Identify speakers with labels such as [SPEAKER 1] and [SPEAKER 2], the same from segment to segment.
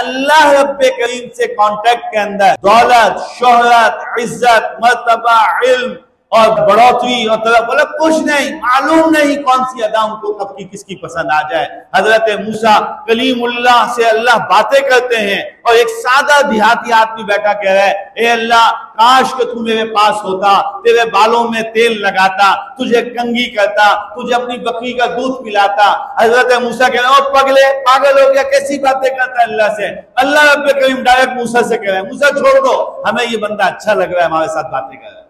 [SPEAKER 1] اللہ رب کریم سے کانٹیکٹ کے اندر دولت، شہرت، عزت، مرتبہ، علم اور بڑھوتری اور طرف بولا کچھ نہیں، معلوم نہیں کون سی ادا ان کو کب کی کس کی پسند آ جائے۔ حضرت موسیٰ کلیم اللہ سے اللہ باتیں کرتے ہیں اور ایک سادہ دیہاتی آدمی بیٹھا کہہ رہا ہے اے اللہ کاش کہ تو میرے پاس ہوتا، تیرے بالوں میں تیل لگاتا، تجھے کنگھی کرتا، تجھے اپنی بکری کا دودھ پلاتا۔ حضرت موسیٰ کہہ رہے ہیں او پگلے پاگل ہو گیا، کیسی باتیں کرتا ہے اللہ سے؟ اللہ رب کریم ڈائریکٹ موسیٰ سے کہہ رہے ہیں موسیٰ چھوڑ دو، ہمیں یہ بندہ اچھا لگ رہا ہے، ہمارے ساتھ باتیں کر رہا ہے۔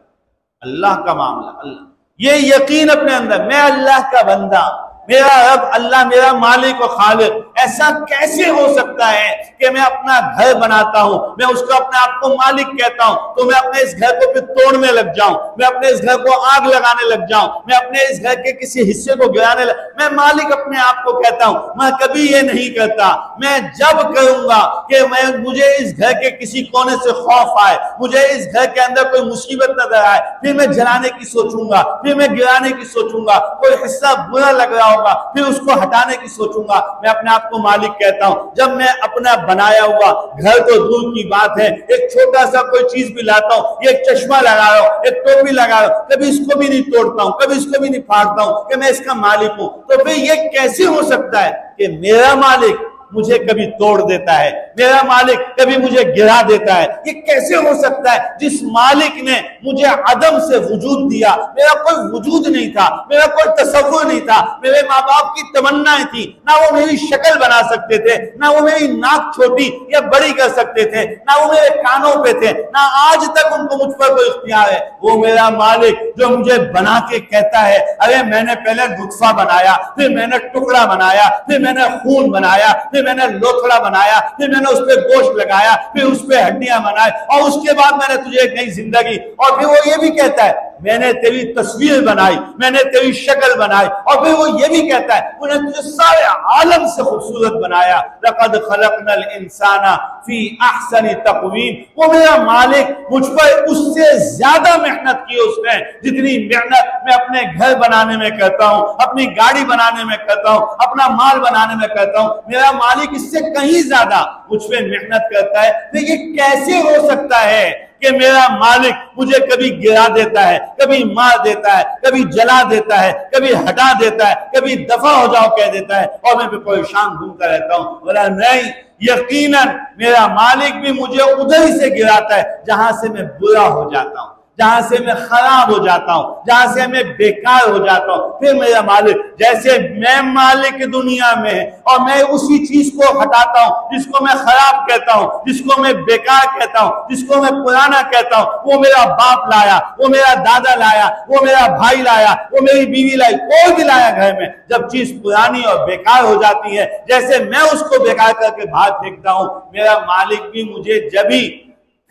[SPEAKER 1] اللہ کا معاملہ، اللہ یہ یقین اپنے اندر میں اللہ کا بندہ، میرا رب اللہ میرا مالک و خالق۔ ایسا کیسے ہو سکتا ہے کہ میں اپنا گھر بناتا ہوں، میں اس کو اپنے آپ کو مالک کہتا ہوں، تو میں اپنے اس گھر کو پھر توڑنے لگ جاؤں، میں اپنے اس گھر کو آگ لگانے لگ جاؤں، میں اپنے اس گھر کے کسی حصے کو گرانے میں مالک اپنے آپ کو کہتا ہوں۔ میں کبھی یہ نہیں کرتا، میں جب کروں گا کہ مجھے اس گھر کے کسی کونے سے خوف آئے، مجھے اس گھر کے اندر کوئی مصیبت نظر آئے، پھر میں جلانے کی سوچوں گا، پھر میں گرانے کی سوچوں گا، کوئی حصہ برا لگ رہا ہوگا پھر اس کو ہٹانے کی سوچوں گا، میں اپنے آپ کو مالک کہتا ہوں۔ جب میں اپنا بنایا ہوا گھر تو دور کی بات ہے، ایک چھوٹا سا کوئی چیز بھی لاتا ہوں، یہ ایک چشمہ لگا رہا ہوں، ایک ٹوپی لگا رہا ہوں، کبھی اس کو بھی نہیں توڑتا ہوں، کبھی اس کو بھی نہیں پھاڑتا ہوں کہ میں اس کا مالک ہوں، تو پھر یہ کیسے ہو سکتا ہے کہ میرا مالک مجھے کبھی توڑ دیتا ہے، میرا مالک کبھی مجھے گرا دیتا ہے؟ یہ کیسے ہو سکتا ہے جس مالک نے مجھے عدم سے وجود دیا، میرا کوئی وجود نہیں تھا، میرا کوئی تصور نہیں تھا، میرے ماں باپ کی تمنائیں تھی، نہ وہ میری شکل بنا سکتے تھے، نہ وہ میری ناک چھوٹی یا بڑی کر سکتے تھے، نہ وہ میرے کانوں پہ تھے، نہ آج تک ان کو مجھ پر کوئی اختیار ہے۔ وہ میرا مالک جو مجھے بنا کے کہتا ہے ارے میں نے پہلے نطفہ بنایا، پھر میں نے ٹکڑا بنایا، پھر میں نے خون بنایا، پھر میں نے لوتھڑا بنایا، پھر میں نے اس پہ گوشت لگایا، پھر اس پہ ہڈیاں بنائے، اور اس کے بعد میں نے تجھے ایک نئی زندگی، اور پھر وہ یہ بھی کہتا ہے میں نے تیری تصویر بنائی، میں نے تیری شکل بنائی، اور پھر وہ یہ بھی کہتا ہے انہیں تجھے سارے عالم سے خوبصورت بنایا۔ لقد خلقنا الانسان فی احسن تقویم۔ وہ میرا مالک مجھ پر اس سے زیادہ محنت کی اس نے جتنی محنت میں اپنے گھر بنانے میں کرتا ہوں، اپنی گاڑی بنانے میں کرتا ہوں، اپنا مال بنانے میں کرتا ہوں۔ میرا مالک اس سے کہیں زیادہ مجھ پہ محنت کرتا ہے۔ تو یہ کیسے ہو سکتا ہے کہ میرا مالک مجھے کبھی گرا دیتا ہے، کبھی مار دیتا ہے، کبھی جلا دیتا ہے، کبھی ہٹا دیتا ہے، کبھی دفع ہو جاؤ کہہ دیتا ہے، اور میں پریشان گھومتا رہتا ہوں؟ بولا نہیں، یقیناً میرا مالک بھی مجھے ادھر ہی سے گراتا ہے جہاں سے میں برا ہو جاتا ہوں، جہاں سے میں خراب ہو جاتا ہوں، جہاں سے میں بیکار ہو جاتا ہوں۔ پھر میرا مالک جیسے میں مالک دنیا میں اور میں اسی چیز کو ہٹاتا ہوں جس کو میں خراب کہتا ہوں، جس کو میں بیکار کہتا ہوں، جس کو میں پرانا کہتا ہوں، وہ میرا باپ لایا، وہ میرا دادا لایا، وہ میرا بھائی لایا، وہ میری بیوی لائی، کوئی بھی لایا گھر میں۔ جب چیز پرانی اور بیکار ہو جاتی ہے، جیسے میں اس کو بیکار کر کے باہر پھینکتا ہوں، میرا مالک بھی مجھے جب ہی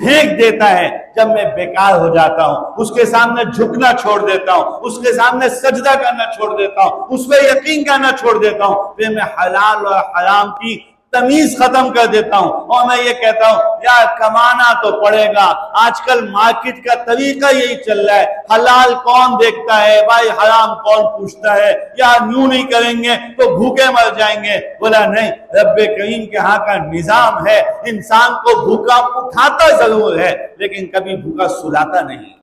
[SPEAKER 1] پھینک دیتا ہے جب میں بیکار ہو جاتا ہوں، اس کے سامنے جھکنا چھوڑ دیتا ہوں، اس کے سامنے سجدہ کرنا چھوڑ دیتا ہوں، اس پہ یقین کرنا چھوڑ دیتا ہوں، پھر میں حلال اور حرام کی تمیز ختم کر دیتا ہوں، اور میں یہ کہتا ہوں یار کمانا تو پڑے گا۔ آج کل مارکیٹ کا طریقہ یہی چل رہا ہے، حلال کون دیکھتا ہے بھائی، حرام کون پوچھتا ہے، یار یوں نہیں کریں گے تو بھوکے مر جائیں گے۔ بولا نہیں، رب کریم کے ہاں کا نظام ہے، انسان کو بھوکا اٹھاتا ضرور ہے لیکن کبھی بھوکا سلاتا نہیں۔